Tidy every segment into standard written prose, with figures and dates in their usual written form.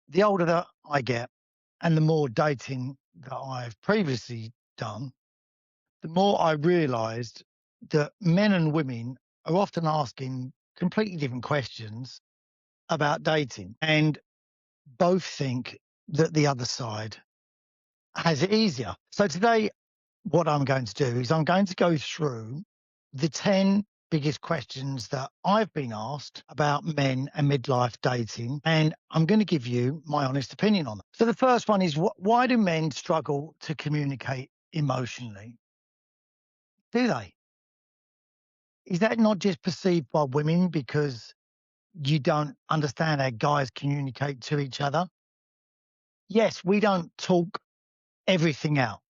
The older that I get and the more dating that I've previously done, the more I realized that men and women are often asking completely different questions about dating and both think that the other side has it easier. So today, what I'm going to do is I'm going to go through the 10 biggest questions that I've been asked about men and midlife dating, and I'm going to give you my honest opinion on it. So the first one is why do men struggle to communicate emotionally? Do they? Is that not just perceived by women because you don't understand how guys communicate to each other? Yes, we don't talk everything out.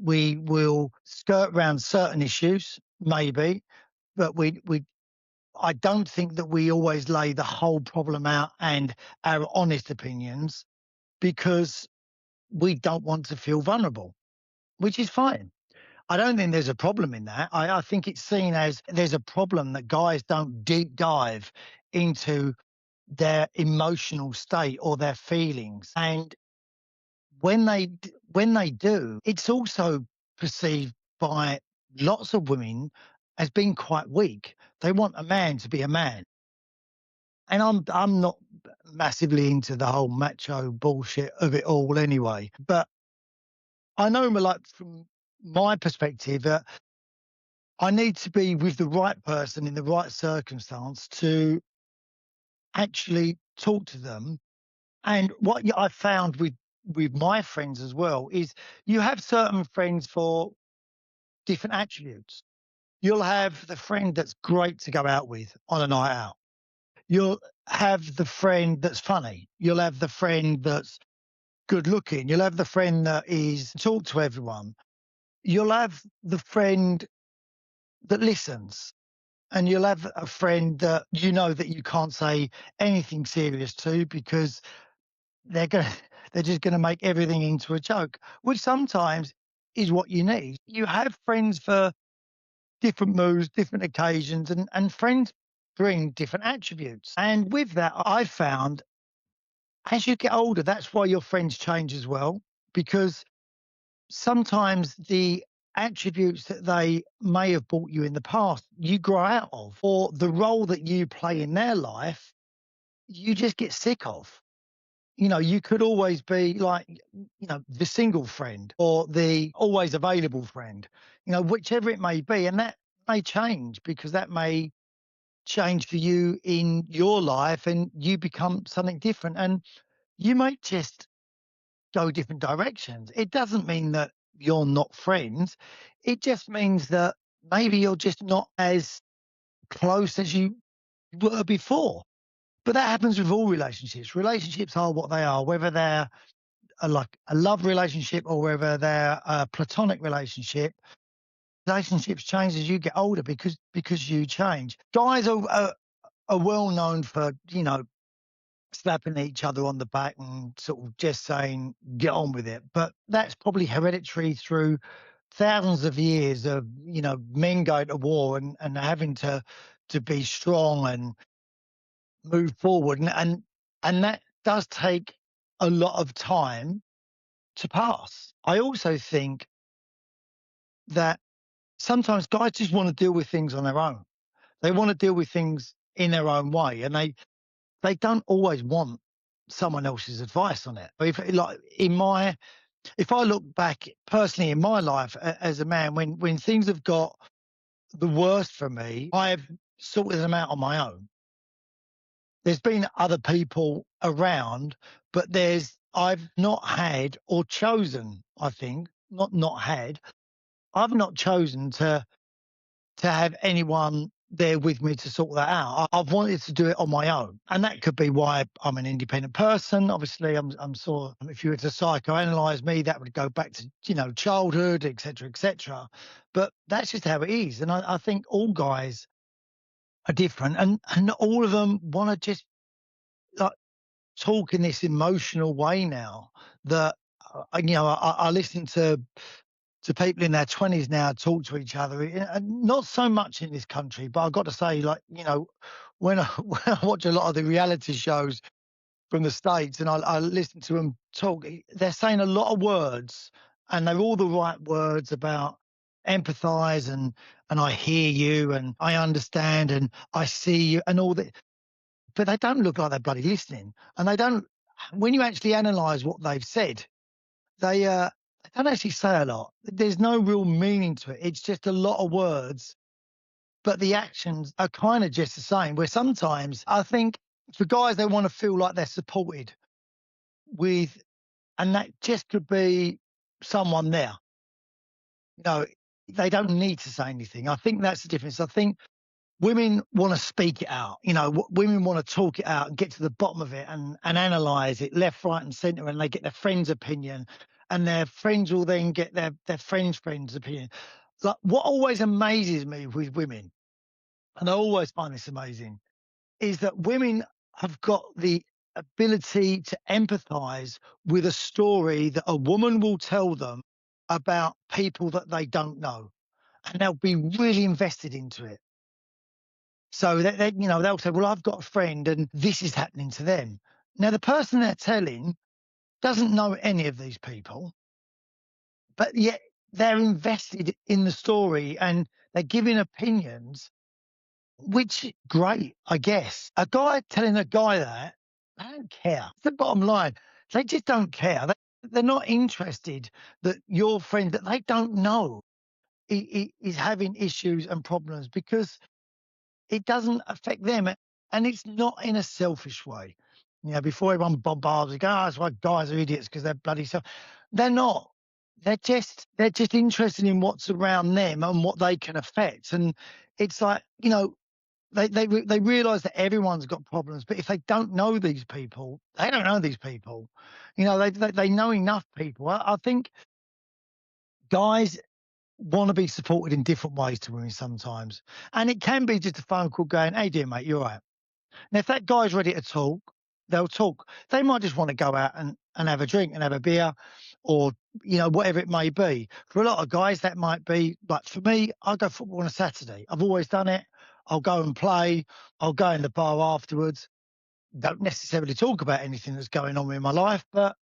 We will skirt around certain issues, maybe, but I don't think that we always lay the whole problem out and our honest opinions because we don't want to feel vulnerable, which is fine. I don't think there's a problem in that. I think it's seen as there's a problem that guys don't deep dive into their emotional state or their feelings. And when they do, it's also perceived by lots of women as being quite weak. They want a man to be a man. And I'm not massively into the whole macho bullshit of it all anyway. But I know like from my perspective that I need to be with the right person in the right circumstance to actually talk to them. And what I found with my friends as well is you have certain friends for different attributes. You'll have the friend that's great to go out with on a night out. You'll have the friend that's funny. You'll have the friend that's good looking. You'll have the friend that is talk to everyone. You'll have the friend that listens. And you'll have a friend that you know that you can't say anything serious to because they're gonna they're just gonna make everything into a joke, which sometimes is what you need. You have friends for different moods, different occasions, and friends bring different attributes. And with that, I found as you get older, that's why your friends change as well, because sometimes the attributes that they may have brought you in the past, you grow out of, or the role that you play in their life, you just get sick of. You know, you could always be like, the single friend or the always available friend, whichever it may be. And that may change because that may change for you in your life and you become something different. And you might just go different directions. It doesn't mean that you're not friends. It just means that maybe you're just not as close as you were before. But that happens with all relationships. Relationships are what they are, whether they're like a love relationship or whether they're a platonic relationship. Relationships change as you get older because you change. Guys are well known for slapping each other on the back and sort of just saying get on with it. But that's probably hereditary through thousands of years of men going to war and having to be strong and move forward and that does take a lot of time to pass. I also think that sometimes guys just want to deal with things on their own. They want to deal with things in their own way, and they don't always want someone else's advice on it. If I look back personally in my life as a man, when things have got the worst for me, I've sorted them out on my own. There's been other people around, but I've not had or chosen, I think, not had, I've not chosen to have anyone there with me to sort that out. I've wanted to do it on my own. And that could be why I'm an independent person. Obviously, I'm sure if you were to psychoanalyze me, that would go back to, childhood, et cetera, et cetera. But that's just how it is. And I think all guys are different and all of them want to just like talk in this emotional way now that, I listen to people in their 20s now talk to each other. Not so much in this country, but I've got to say, when I, when I watch a lot of the reality shows from the States, and I listen to them talk. They're saying a lot of words, and they're all the right words about empathize and I hear you and I understand and I see you and all that, but they don't look like they're bloody listening, and they don't. When you actually analyse what they've said, they don't actually say a lot. There's no real meaning to it. It's just a lot of words, but the actions are kind of just the same. Where sometimes I think for guys, they want to feel like they're supported with, and that just could be someone there. You know, they don't need to say anything. I think that's the difference. I think women want to speak it out. Women want to talk it out and get to the bottom of it and analyze it left, right, and center, and they get their friend's opinion, and their friends will then get their friend's opinion. Like, what always amazes me with women, and I always find this amazing, is that women have got the ability to empathize with a story that a woman will tell them about people that they don't know, and they'll be really invested into it. So they'll say, "Well, I've got a friend, and this is happening to them." Now, the person they're telling doesn't know any of these people, but yet they're invested in the story and they're giving opinions, which great, I guess. A guy telling a guy that, they don't care. It's the bottom line. They just don't care. They're not interested that your friend that they don't know is having issues and problems, because it doesn't affect them, and it's not in a selfish way. Before everyone bombards you, go, "Oh, that's why guys are idiots because they're bloody self." They're not. They're just interested in what's around them and what they can affect. And it's like, they realise that everyone's got problems, but if they don't know these people, they don't know these people. They know enough people. I think guys want to be supported in different ways to women sometimes. And it can be just a phone call going, "Hey, dear mate, you're right." Now, if that guy's ready to talk, they'll talk. They might just want to go out and have a drink and have a beer, or, whatever it may be. For a lot of guys, that might be, like for me, I go football on a Saturday. I've always done it. I'll go and play. I'll go in the bar afterwards. Don't necessarily talk about anything that's going on in my life, but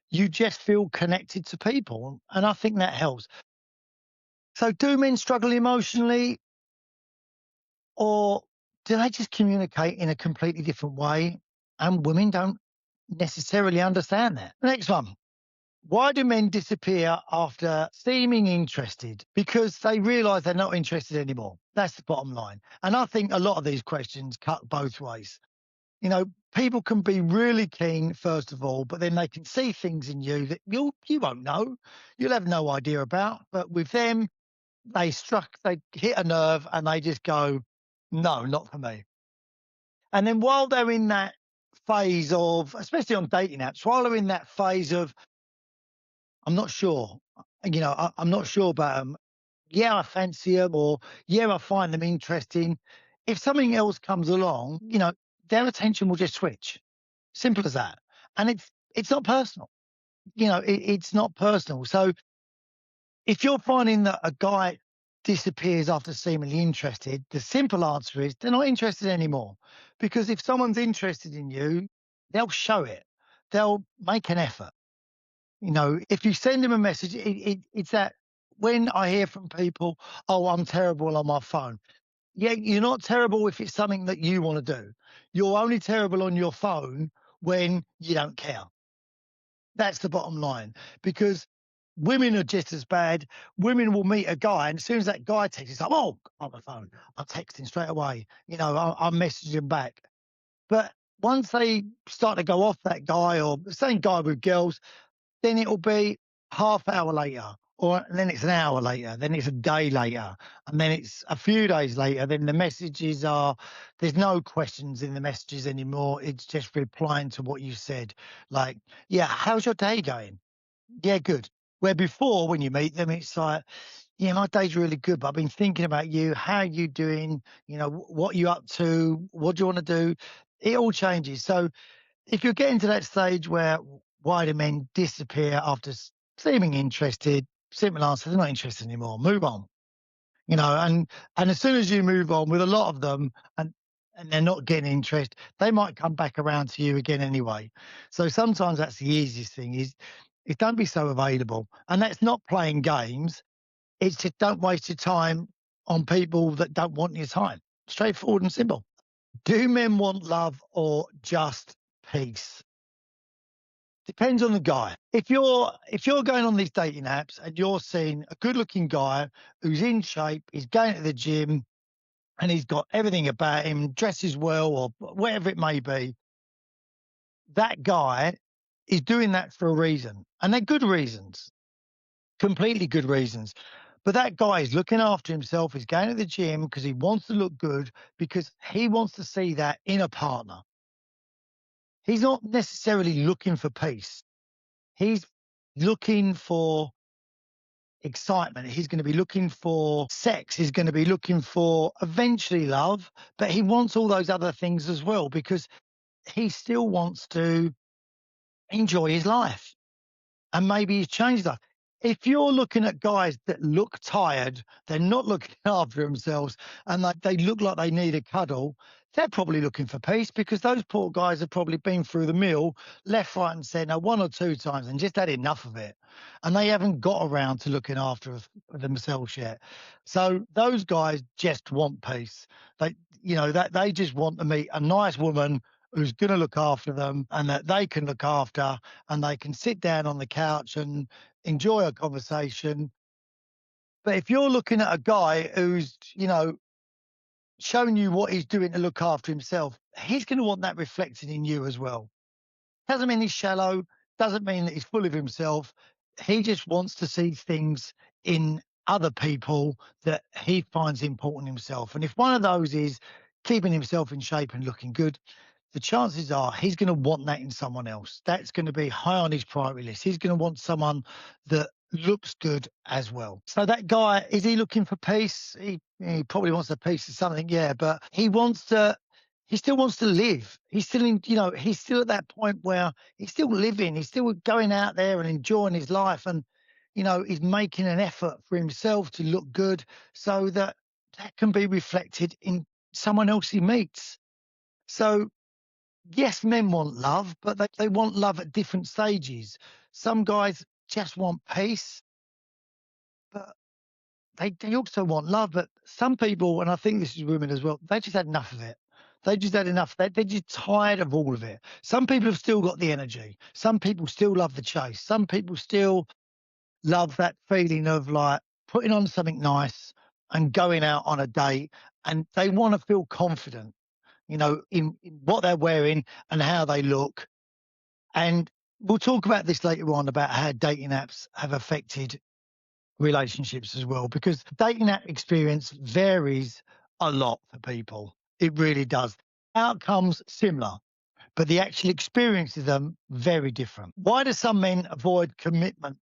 you just feel connected to people. And I think that helps. So do men struggle emotionally, or do they just communicate in a completely different way? And women don't necessarily understand that. Next one. Why do men disappear after seeming interested? Because they realise they're not interested anymore. That's the bottom line. And I think a lot of these questions cut both ways. People can be really keen, first of all, but then they can see things in you that you won't know. You'll have no idea about. But with them, they hit a nerve and they just go, "No, not for me." And then while they're in that phase of, especially on dating apps, while they're in that phase of, "I'm not sure, I'm not sure about them. Yeah, I fancy them, or yeah, I find them interesting." If something else comes along, their attention will just switch. Simple as that. And it's not personal. It's not personal. So if you're finding that a guy disappears after seemingly interested, the simple answer is they're not interested anymore. Because if someone's interested in you, they'll show it. They'll make an effort. If you send them a message, it's that when I hear from people, "Oh, I'm terrible on my phone." Yeah, you're not terrible if it's something that you want to do. You're only terrible on your phone when you don't care. That's the bottom line, because women are just as bad. Women will meet a guy, and as soon as that guy texts, it's like, "Oh, on the phone. I'm texting straight away. I'm messaging back." But once they start to go off that guy, or the same guy with girls, then it'll be half hour later, and then it's an hour later, then it's a day later, and then it's a few days later. Then the messages there's no questions in the messages anymore. It's just replying to what you said. Like, "Yeah, how's your day going?" "Yeah, good." Where before, when you meet them, it's like, "Yeah, my day's really good, but I've been thinking about you. How are you doing? What are you up to? What do you want to do?" It all changes. So if you're getting to that stage where, why do men disappear after seeming interested? Simple answer: they're not interested anymore. Move on. And as soon as you move on with a lot of them, and and they're not getting interest, they might come back around to you again anyway. So sometimes that's the easiest thing is don't be so available. And that's not playing games. It's just don't waste your time on people that don't want your time. Straightforward and simple. Do men want love or just peace? Depends on the guy. If you're going on these dating apps and you're seeing a good-looking guy who's in shape, he's going to the gym, and he's got everything about him, dresses well or whatever it may be, that guy is doing that for a reason. And they're good reasons, completely good reasons. But that guy is looking after himself. He's going to the gym because he wants to look good, because he wants to see that in a partner. He's not necessarily looking for peace. He's looking for excitement. He's going to be looking for sex. He's going to be looking for eventually love, but he wants all those other things as well, because he still wants to enjoy his life. And maybe he's changed that. If you're looking at guys that look tired, they're not looking after themselves, and they look like they need a cuddle, they're probably looking for peace, because those poor guys have probably been through the mill, left, right, and centre, one or two times, and just had enough of it. And they haven't got around to looking after themselves yet. So those guys just want peace. That they just want to meet a nice woman who's going to look after them, and that they can look after, and they can sit down on the couch and enjoy a conversation. But if you're looking at a guy who's, showing you what he's doing to look after himself, he's going to want that reflected in you as well. Doesn't mean he's shallow, doesn't mean that he's full of himself. He just wants to see things in other people that he finds important himself. And if one of those is keeping himself in shape and looking good, the chances are he's going to want that in someone else. That's going to be high on his priority list. He's going to want someone that looks good as well. So that guy, is he looking for peace? He probably wants a piece of something, yeah, but he still wants to live. He's still he's still at that point where he's still living. He's still going out there and enjoying his life, and, he's making an effort for himself to look good, so that can be reflected in someone else he meets. So yes, men want love, but they want love at different stages. Some guys just want peace, but they also want love. But some people, and I think this is women as well, they just had enough of it. They just had enough. They're just tired of all of it. Some people have still got the energy. Some people still love the chase. Some people still love that feeling of like putting on something nice and going out on a date, and they want to feel confident, in what they're wearing and how they look. And we'll talk about this later on, about how dating apps have affected relationships as well, because the dating app experience varies a lot for people. It really does. Outcomes similar, but the actual experience of them very different. Why do some men avoid commitment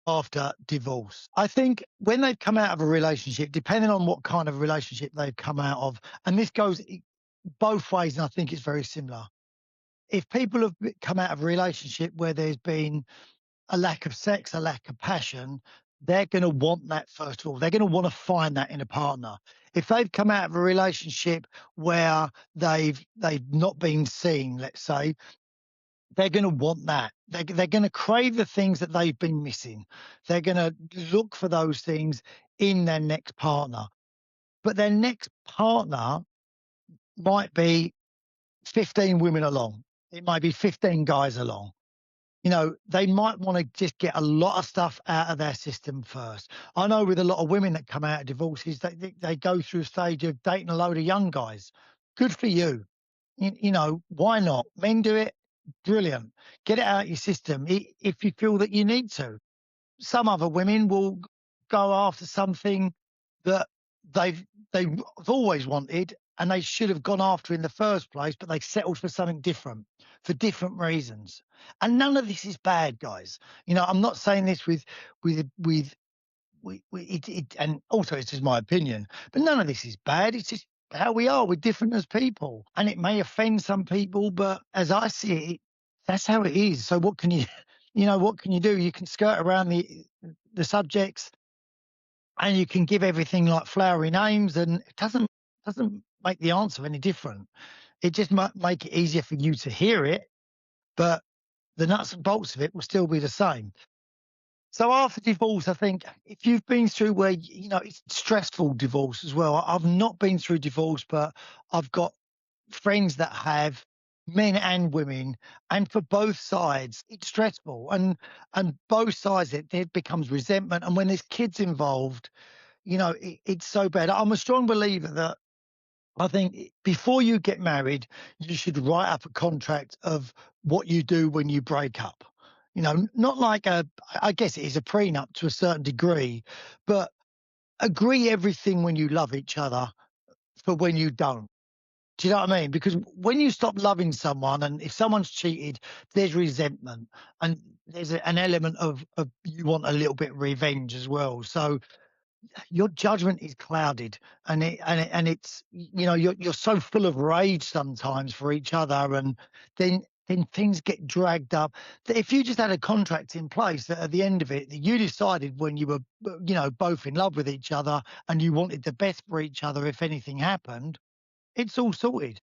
after divorce? I think when they've come out of a relationship, depending on what kind of relationship they've come out of, and this goes both ways, and I think it's very similar. If people have come out of a relationship where there's been a lack of sex, a lack of passion, they're going to want that first of all. They're going to want to find that in a partner. If they've come out of a relationship where they've not been seen, let's say, they're going to want that. They're going to crave the things that they've been missing. They're going to look for those things in their next partner. But their next partner might be 15 women along. It might be 15 guys along. They might want to just get a lot of stuff out of their system first. I know with a lot of women that come out of divorces, they go through a stage of dating a load of young guys. Good for you. Why not? Men do it. Brilliant. Get it out of your system if you feel that you need to. Some other women will go after something that they've always wanted, and they should have gone after in the first place, but they settled for something different for different reasons. And none of this is bad, guys. I'm not saying this and also it's just my opinion, but none of this is bad. It's just how we are. We're different as people, and it may offend some people, but as I see it, that's how it is. So what can you, what can you do? You can skirt around the subjects, and you can give everything like flowery names, and it doesn't make the answer any different. It just might make it easier for you to hear it, but the nuts and bolts of it will still be the same. So after divorce, I think if you've been through where, it's stressful divorce as well. I've not been through divorce, but I've got friends that have, men and women, and for both sides, it's stressful. And both sides, it becomes resentment. And when there's kids involved, it's so bad. I'm a strong believer that I think before you get married, you should write up a contract of what you do when you break up. Not like I guess it is a prenup to a certain degree, but agree everything when you love each other for when you don't. Do you know what I mean? Because when you stop loving someone, and if someone's cheated, there's resentment, and there's an element of you want a little bit of revenge as well. So your judgment is clouded, and it's, you're so full of rage sometimes for each other, and then things get dragged up. That if you just had a contract in place that at the end of it, that you decided when you were, both in love with each other, and you wanted the best for each other if anything happened, it's all sorted.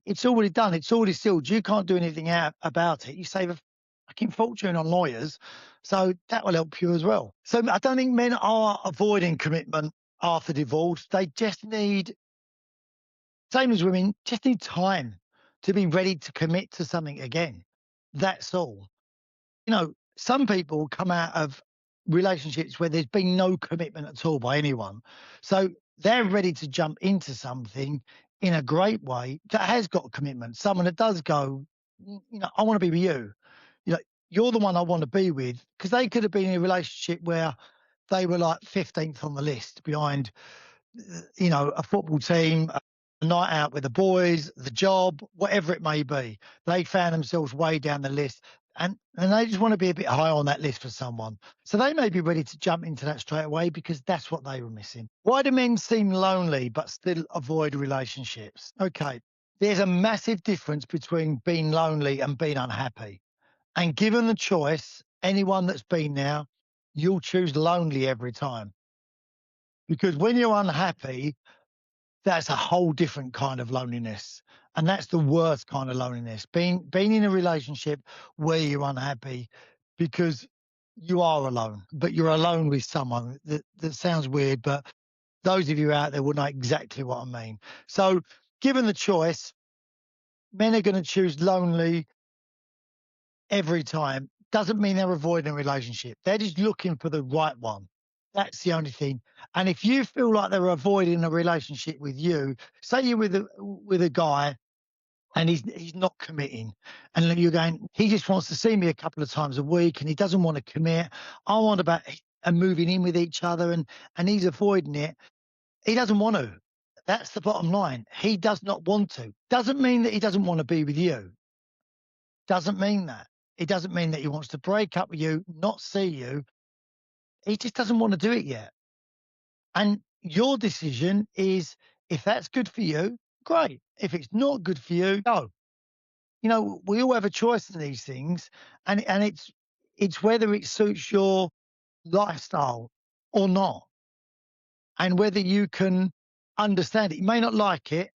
It's already done. It's already sealed. You can't do anything out about it. You save a fucking fortune on lawyers, so that will help you as well. So I don't think men are avoiding commitment after divorce. They just need, same as women, just need time to be ready to commit to something again. That's all. Some people come out of relationships where there's been no commitment at all by anyone. So they're ready to jump into something in a great way that has got commitment. Someone that does go, I want to be with you. You know, you're the one I want to be with. Because they could have been in a relationship where they were like 15th on the list behind, a football team, a night out with the boys, the job, whatever it may be. They found themselves way down the list, and they just want to be a bit high on that list for someone. So they may be ready to jump into that straight away because that's what they were missing. Why do men seem lonely but still avoid relationships? Okay, there's a massive difference between being lonely and being unhappy. And given the choice, anyone that's been there, you'll choose lonely every time. Because when you're unhappy, that's a whole different kind of loneliness, and that's the worst kind of loneliness. Being in a relationship where you're unhappy because you are alone, but you're alone with someone. That sounds weird, but those of you out there will know exactly what I mean. So, given the choice, men are gonna choose lonely every time. Doesn't mean they're avoiding a relationship. They're just looking for the right one. That's the only thing. And if you feel like they're avoiding a relationship with you, say you're with a guy and he's not committing, and then you're going, he just wants to see me a couple of times a week and he doesn't want to commit. I want about and moving in with each other, and he's avoiding it. He doesn't want to. That's the bottom line. He does not want to. Doesn't mean that he doesn't want to be with you. Doesn't mean that. It doesn't mean that he wants to break up with you, not see you. He just doesn't want to do it yet. And your decision is, if that's good for you, great. If it's not good for you, no. We all have a choice in these things, and it's whether it suits your lifestyle or not, and whether you can understand it. You may not like it.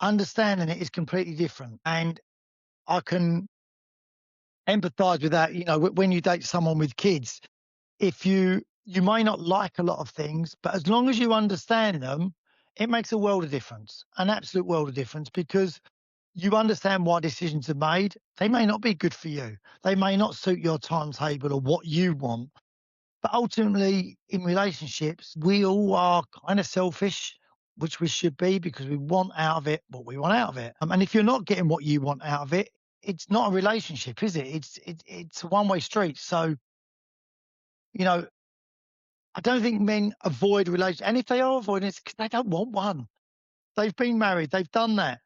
Understanding it is completely different, and I can empathize with that. When you date someone with kids, if you may not like a lot of things, but as long as you understand them, it makes a world of difference, an absolute world of difference, because you understand why decisions are made. They may not be good for you. They may not suit your timetable or what you want. But ultimately, in relationships, we all are kind of selfish, which we should be, because we want out of it what we want out of it. And if you're not getting what you want out of it, it's not a relationship, is it? It's a one-way street. So, you know, I don't think men avoid relationships. And if they are avoiding it, it's because they don't want one. They've been married, they've done that.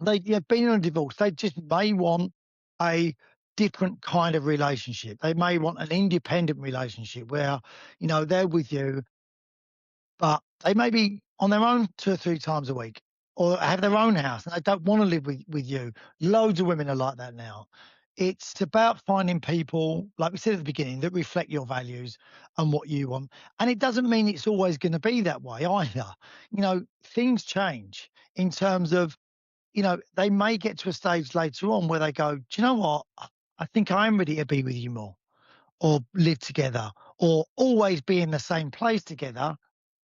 They've been on a divorce. They just may want a different kind of relationship. They may want an independent relationship where, they're with you, but they may be on their own 2 or 3 times a week, or have their own house and they don't want to live with you. Loads of women are like that now. It's about finding people, like we said at the beginning, that reflect your values and what you want. And it doesn't mean it's always going to be that way either. Things change in terms of, they may get to a stage later on where they go, do you know what? I think I'm ready to be with you more, or live together, or always be in the same place together,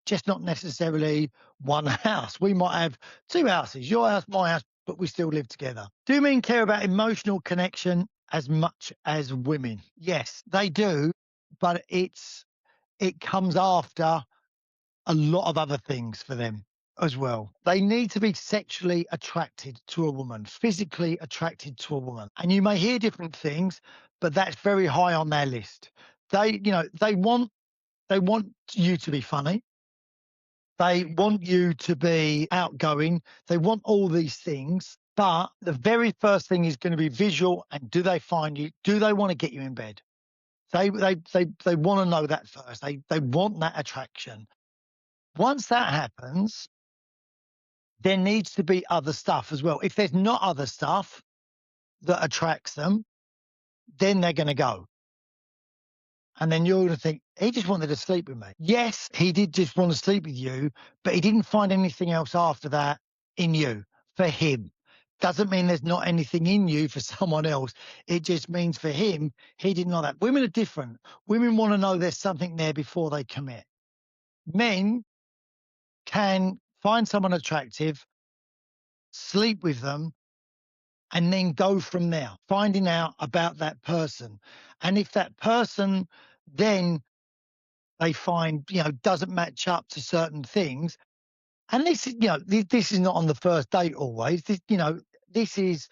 just not necessarily one house. We might have two houses, your house, my house, but we still live together. Do men care about emotional connection as much as women? Yes, they do, but it comes after a lot of other things for them as well. They need to be sexually attracted to a woman, physically attracted to a woman. And you may hear different things, but that's very high on their list. They want you to be funny. They want you to be outgoing. They want all these things. But the very first thing is going to be visual. And do they find you? Do they want to get you in bed? They want to know that first. They want that attraction. Once that happens, there needs to be other stuff as well. If there's not other stuff that attracts them, then they're going to go. And then you're going to think, he just wanted to sleep with me. Yes, he did just want to sleep with you, but he didn't find anything else after that in you for him. Doesn't mean there's not anything in you for someone else. It just means for him, he didn't know that. Women are different. Women want to know there's something there before they commit. Men can find someone attractive, sleep with them, and then go from there, finding out about that person. And if that person then they find, doesn't match up to certain things, and this is, this is not on the first date always. This is,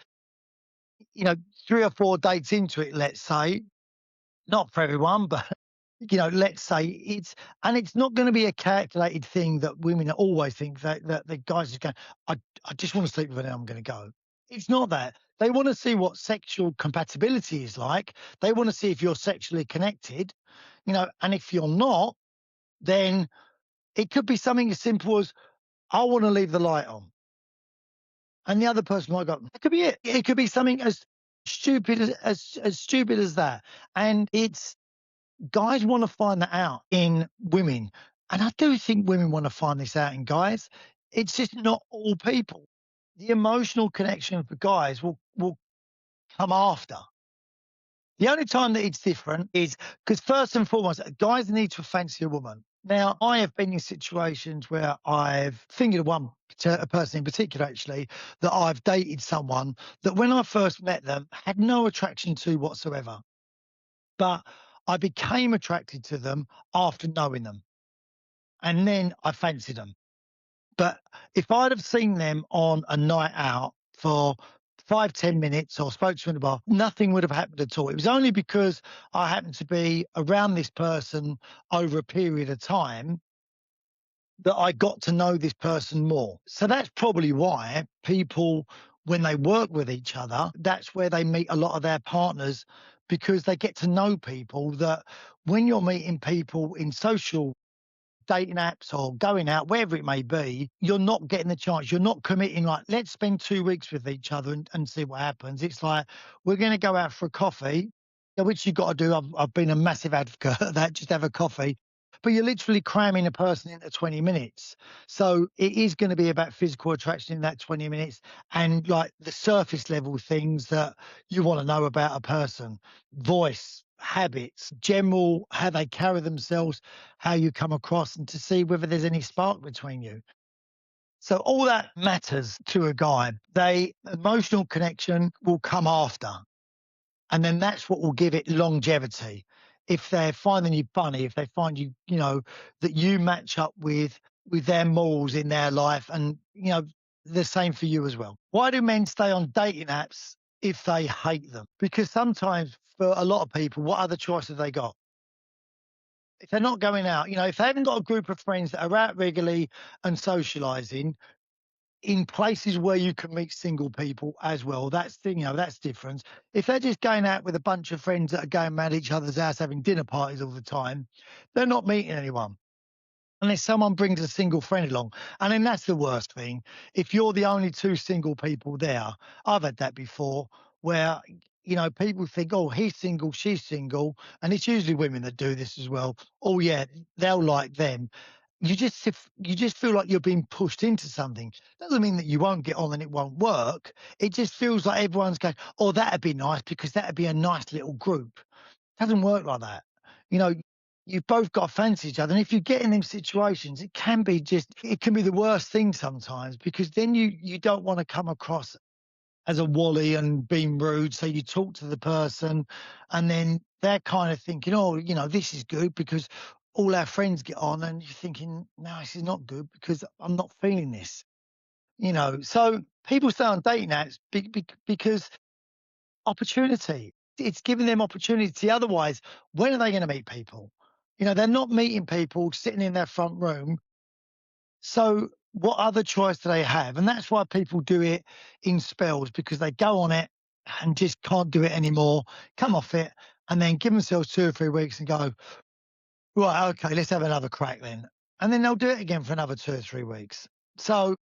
you know, 3 or 4 dates into it, let's say, not for everyone, but let's say it's not going to be a calculated thing that women always think that the guys are going, I just want to sleep with her and I'm going to go. It's not that. They want to see what sexual compatibility is like. They want to see if you're sexually connected, and if you're not, then it could be something as simple as, I want to leave the light on. And the other person might go, that could be it. It could be something as stupid as stupid as that. And it's guys want to find that out in women. And I do think women want to find this out in guys. It's just not all people. The emotional connection for guys will come after. The only time that it's different is because, first and foremost, guys need to fancy a woman. Now, I have been in situations where I've fingered a person in particular, actually, that I've dated someone that when I first met them had no attraction to whatsoever. But I became attracted to them after knowing them. And then I fancied them. But if I'd have seen them on a night out for 5, 10 minutes or spoke to them in the bar, nothing would have happened at all. It was only because I happened to be around this person over a period of time that I got to know this person more. So that's probably why people, when they work with each other, that's where they meet a lot of their partners, because they get to know people that when you're meeting people in social dating apps or going out, wherever it may be, you're not getting the chance. You're not committing, like, let's spend 2 weeks with each other and see what happens. It's like, we're going to go out for a coffee, which you've got to do. I've been a massive advocate of that, just have a coffee. But you're literally cramming a person into 20 minutes. So it is going to be about physical attraction in that 20 minutes and like the surface level things that you want to know about a person: voice, habits, general, how they carry themselves, how you come across, and to see whether there's any spark between you. So all that matters to a guy. Emotional connection will come after. And then that's what will give it longevity. If they're finding you funny, if they find you, that you match up with their morals in their life, and the same for you as well. Why do men stay on dating apps if they hate them? Because sometimes for a lot of people, what other choice have they got? If they're not going out, if they haven't got a group of friends that are out regularly and socializing in places where you can meet single people as well, that's different. If they're just going out with a bunch of friends that are going around each other's house having dinner parties all the time, they're not meeting anyone unless someone brings a single friend along. And then that's the worst thing. If you're the only two single people there, I've had that before, where people think, "Oh, he's single, she's single," and it's usually women that do this as well. "Oh, yeah, they'll like them." You just feel like you're being pushed into something. Doesn't mean that you won't get on and it won't work. It just feels like everyone's going, "Oh, that'd be nice because that'd be a nice little group." Doesn't work like that. You know, you've both got to fancy each other, and if you get in them situations, it can be the worst thing sometimes because then you don't want to come across as a wally and being rude. So you talk to the person, and then they're kind of thinking, "Oh, this is good because all our friends get on," and you're thinking, "No, this is not good because I'm not feeling this." So people stay on dating apps because opportunity. It's giving them opportunity. Otherwise, when are they going to meet people? They're not meeting people sitting in their front room. So what other choice do they have? And that's why people do it in spells because they go on it and just can't do it anymore, come off it, and then give themselves 2 or 3 weeks and go, right, okay, let's have another crack then. And then they'll do it again for another 2 or 3 weeks. So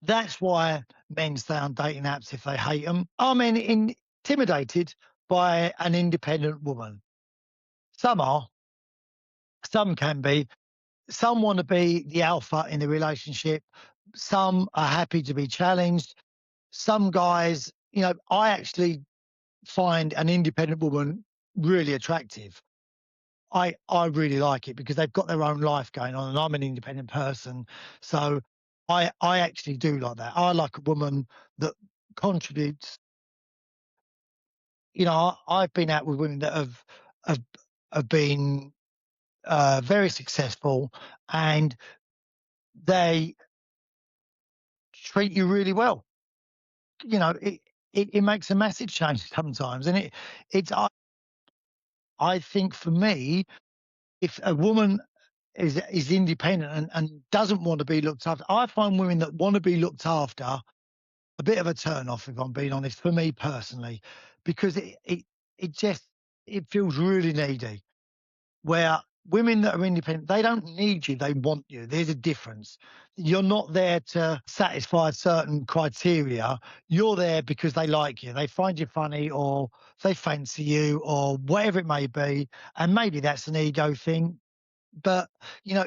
that's why men stay on dating apps if they hate them. Are men intimidated by an independent woman? Some are, some can be. Some want to be the alpha in the relationship. Some are happy to be challenged. Some guys, I actually find an independent woman really attractive. I really like it because they've got their own life going on, and I'm an independent person. So I actually do like that. I like a woman that contributes. I've been out with women that have, have been very successful, and they treat you really well. It makes a massive change sometimes, and it's I think for me, if a woman is independent and doesn't want to be looked after, I find women that want to be looked after a bit of a turn off, if I'm being honest, for me personally, because it just it feels really needy. Where women that are independent, they don't need you, they want you. There's a difference. You're not there to satisfy certain criteria. You're there because they like you. They find you funny or they fancy you or whatever it may be. And maybe that's an ego thing. But, you know,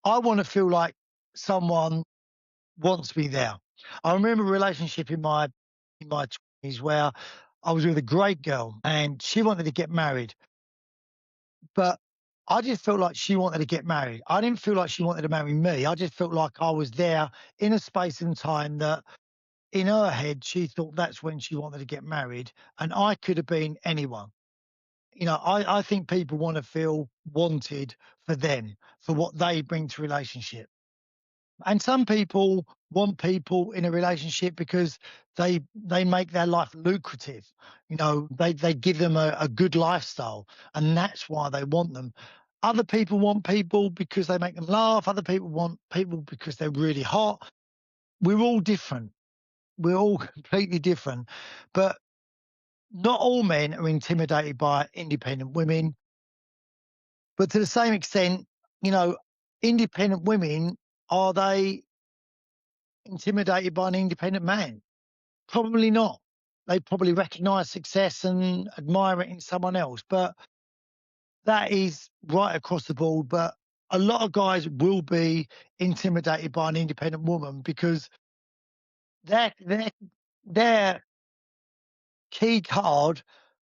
I want to feel like someone wants me there. I remember a relationship in my 20s where I was with a great girl and she wanted to get married. But I just felt like she wanted to get married. I didn't feel like she wanted to marry me. I just felt like I was there in a space and time that in her head, she thought that's when she wanted to get married. And I could have been anyone. I think people want to feel wanted for them, for what they bring to relationship. And some people want people in a relationship because they make their life lucrative. They give them a good lifestyle, and that's why they want them. Other people want people because they make them laugh. Other people want people because they're really hot. We're all different. We're all completely different. But not all men are intimidated by independent women. But to the same extent, you know, independent women, are they intimidated by an independent man? Probably not. They probably recognise success and admire it in someone else, but that is right across the board. But a lot of guys will be intimidated by an independent woman because their key card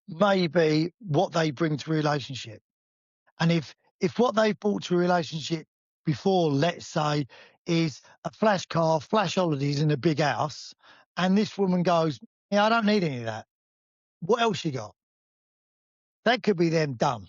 may be what they bring to a relationship. And if what they've brought to a relationship before, let's say, is a flash car, flash holidays, and a big house, and this woman goes, "Yeah, I don't need any of that. What else you got?" That could be them done.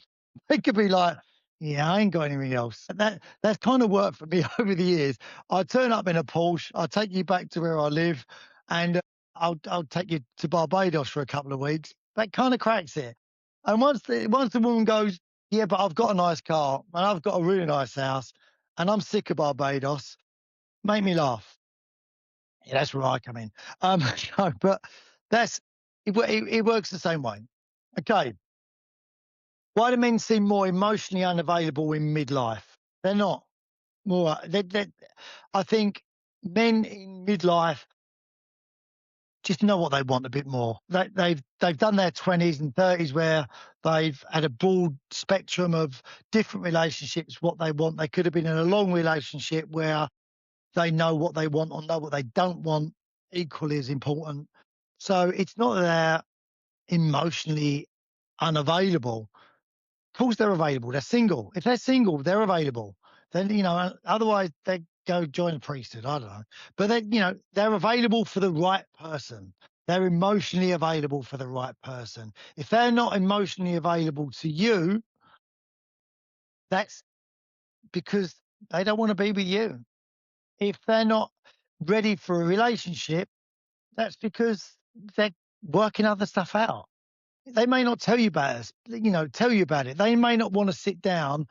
It could be like, "Yeah, I ain't got anything else." That's kind of worked for me over the years. I turn up in a Porsche. I'll take you back to where I live, and I'll take you to Barbados for a couple of weeks. That kind of cracks it. And once the woman goes, "Yeah, but I've got a nice car and I've got a really nice house, and I'm sick of Barbados," make me laugh. Yeah, that's where I come in. No, but that's it works the same way. Okay. Why do men seem more emotionally unavailable in midlife? They're not. More, I think men in midlife just know what they want a bit more. They've done their 20s and 30s where they've had a broad spectrum of different relationships, what they want. They could have been in a long relationship where they know what they want or know what they don't want equally as important. So it's not that they're emotionally unavailable. Of course they're available. They're single. If they're single, they're available. Then, otherwise they go join the priesthood. I don't know. But they're available for the right person. They're emotionally available for the right person. If they're not emotionally available to you, that's because they don't want to be with you. If they're not ready for a relationship, that's because they're working other stuff out. They may not tell you about us, tell you about it. They may not want to sit down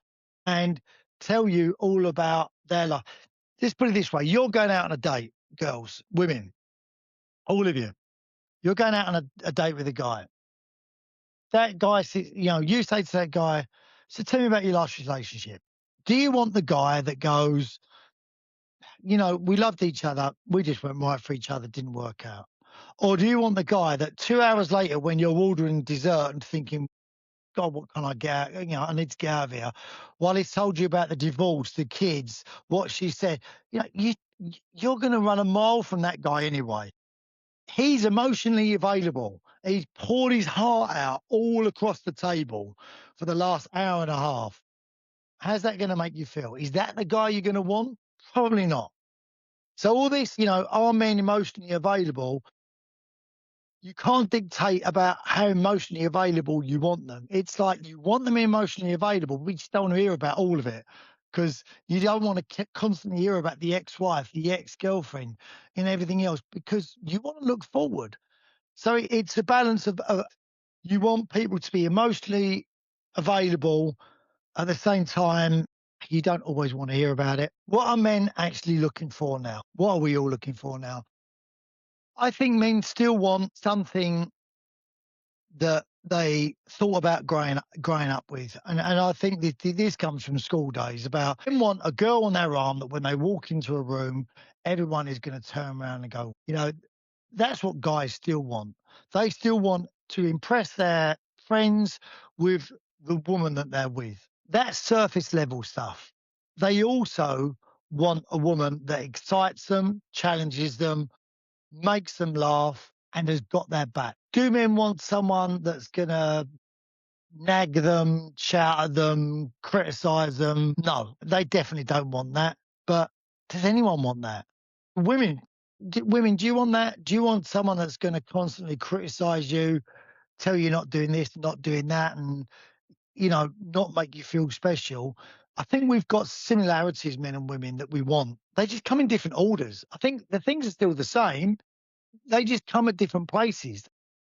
and tell you all about their life. Let's put it this way. You're going out on a date, girls, women, all of you. You're going out on a date with a guy. That guy, you say to that guy, so tell me about your last relationship. Do you want the guy that goes, we loved each other, we just weren't right for each other, didn't work out? Or do you want the guy that 2 hours later, when you're ordering dessert and thinking, God, what can I get out? I need to get out of here. While he's told you about the divorce, the kids, what she said, you're going to run a mile from that guy anyway. He's emotionally available. He's poured his heart out all across the table for the last hour and a half. How's that going to make you feel? Is that the guy you're going to want? Probably not. So all this, are men emotionally available? You can't dictate about how emotionally available you want them. It's like you want them emotionally available. We just don't want to hear about all of it because you don't want to constantly hear about the ex-wife, the ex-girlfriend, and everything else because you want to look forward. So it's a balance of you want people to be emotionally available at the same time. You don't always want to hear about it. What are men actually looking for now? What are we all looking for now? I think men still want something that they thought about growing up with. And I think this comes from school days about they want a girl on their arm that when they walk into a room, everyone is going to turn around and go, that's what guys still want. They still want to impress their friends with the woman that they're with. That's surface level stuff. They also want a woman that excites them, challenges them, makes them laugh, and has got their back. Do men want someone that's going to nag them, shout at them, criticize them? No, they definitely don't want that. But does anyone want that? Women, do you want that? Do you want someone that's going to constantly criticize you, tell you not doing this, not doing that, and not make you feel special? I think we've got similarities, men and women, that we want. They just come in different orders. I think the things are still the same. They just come at different places.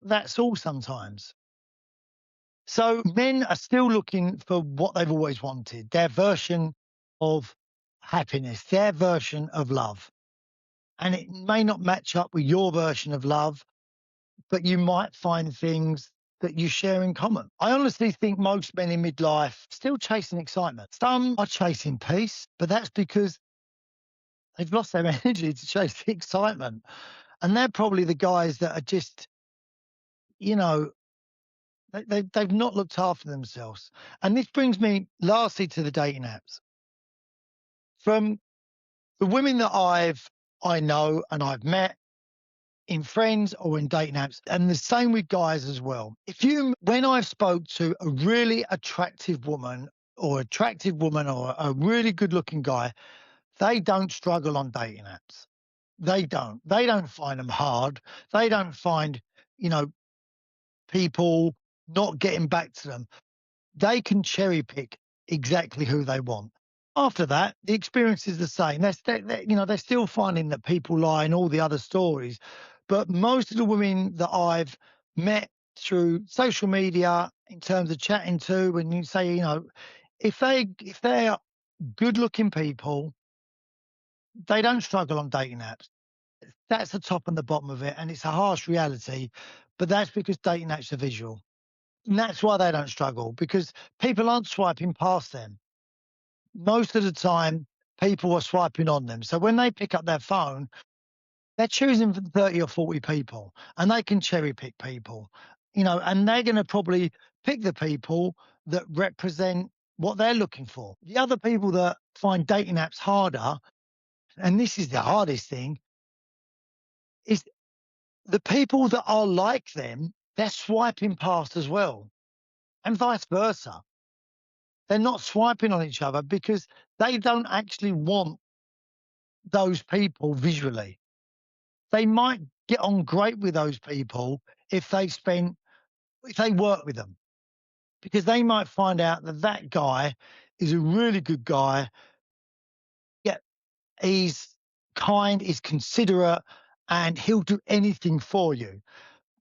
That's all sometimes. So men are still looking for what they've always wanted, their version of happiness, their version of love. And it may not match up with your version of love, but you might find things that you share in common. I honestly think most men in midlife still chasing excitement. Some are chasing peace, but that's because they've lost their energy to chase the excitement. And they're probably the guys that are just, you know, they've not looked after themselves. And this brings me lastly to the dating apps. From the women that I know and I've met in friends or in dating apps, and the same with guys as well. When I've spoke to a really attractive woman or a really good looking guy, they don't struggle on dating apps. They don't. They don't find them hard. They don't find, you know, people not getting back to them. They can cherry pick exactly who they want. After that, the experience is the same. They're still finding that people lie and all the other stories. But most of the women that I've met through social media, in terms of chatting to, when you say, if they're good looking people, they don't struggle on dating apps. That's the top and the bottom of it. And it's a harsh reality, but that's because dating apps are visual. And that's why they don't struggle, because people aren't swiping past them. Most of the time, people are swiping on them. So when they pick up their phone, they're choosing from 30 or 40 people, and they can cherry pick people, and they're going to probably pick the people that represent what they're looking for. The other people that find dating apps harder, and this is the hardest thing, is the people that are like them, they're swiping past as well, and vice versa. They're not swiping on each other because they don't actually want those people visually. They might get on great with those people if if they work with them, because they might find out that that guy is a really good guy. Yeah, he's kind, he's considerate, and he'll do anything for you.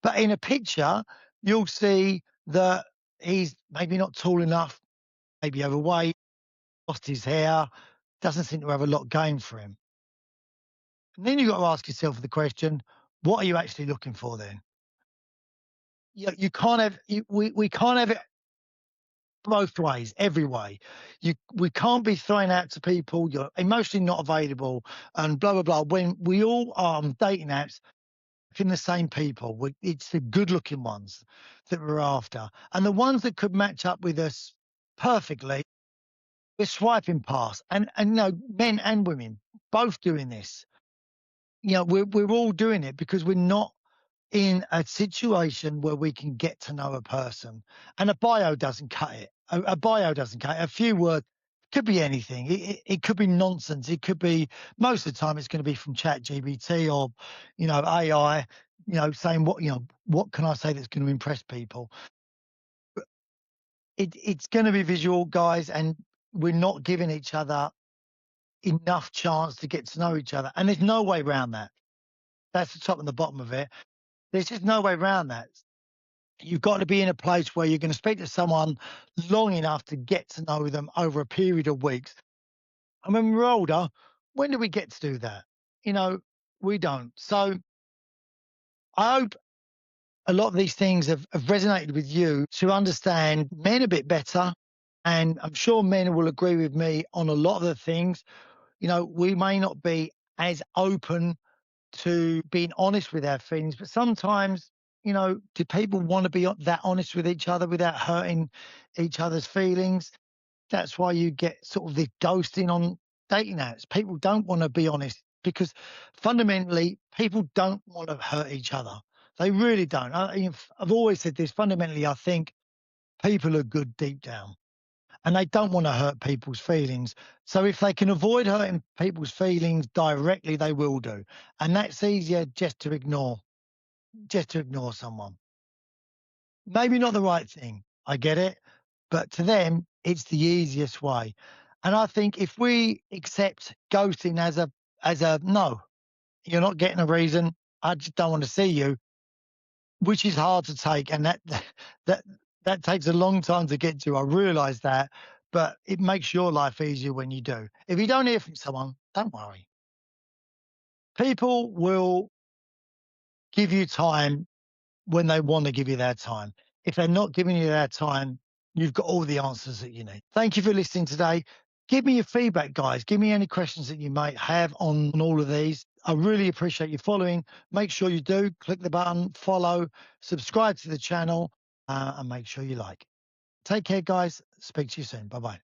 But in a picture, you'll see that he's maybe not tall enough, maybe overweight, lost his hair, doesn't seem to have a lot going for him. And then you've got to ask yourself the question, what are you actually looking for then? You can't have we can't have it both ways, every way. We can't be throwing out to people you're emotionally not available and blah blah blah when we all are on dating apps in the same people. It's the good looking ones that we're after, and the ones that could match up with us perfectly. We're swiping past, and men and women both doing this. We're all doing it because we're not in a situation where we can get to know a person, and a bio doesn't cut it. A bio doesn't cut it. A few words could be anything. It could be nonsense. It could be, most of the time it's going to be from Chat GBT or AI. Saying what can I say that's going to impress people. It's going to be visual, guys, and we're not giving each other enough chance to get to know each other, and there's no way around that. That's the top and the bottom of it. There's just no way around that. You've got to be in a place where you're going to speak to someone long enough to get to know them over a period of weeks. And when we're older, when do we get to do that? You know, we don't. So I hope a lot of these things have resonated with you to understand men a bit better. And I'm sure men will agree with me on a lot of the things. We may not be as open to being honest with our feelings, but sometimes, do people want to be that honest with each other without hurting each other's feelings? That's why you get sort of this ghosting on dating apps. People don't want to be honest because fundamentally, people don't want to hurt each other. They really don't. I've always said this. Fundamentally, I think people are good deep down and they don't want to hurt people's feelings. So if they can avoid hurting people's feelings directly, they will do. And that's easier just to ignore someone. Maybe not the right thing. I get it. But to them, it's the easiest way. And I think if we accept ghosting as a no, you're not getting a reason. I just don't want to see you, which is hard to take. And that that takes a long time to get to. I realise that. But it makes your life easier when you do. If you don't hear from someone, don't worry. People will give you time when they want to give you their time. If they're not giving you their time, you've got all the answers that you need. Thank you for listening today. Give me your feedback, guys. Give me any questions that you might have on all of these. I really appreciate you following. Make sure you do click the button, follow, subscribe to the channel, and make sure you like. Take care, guys. Speak to you soon. Bye bye.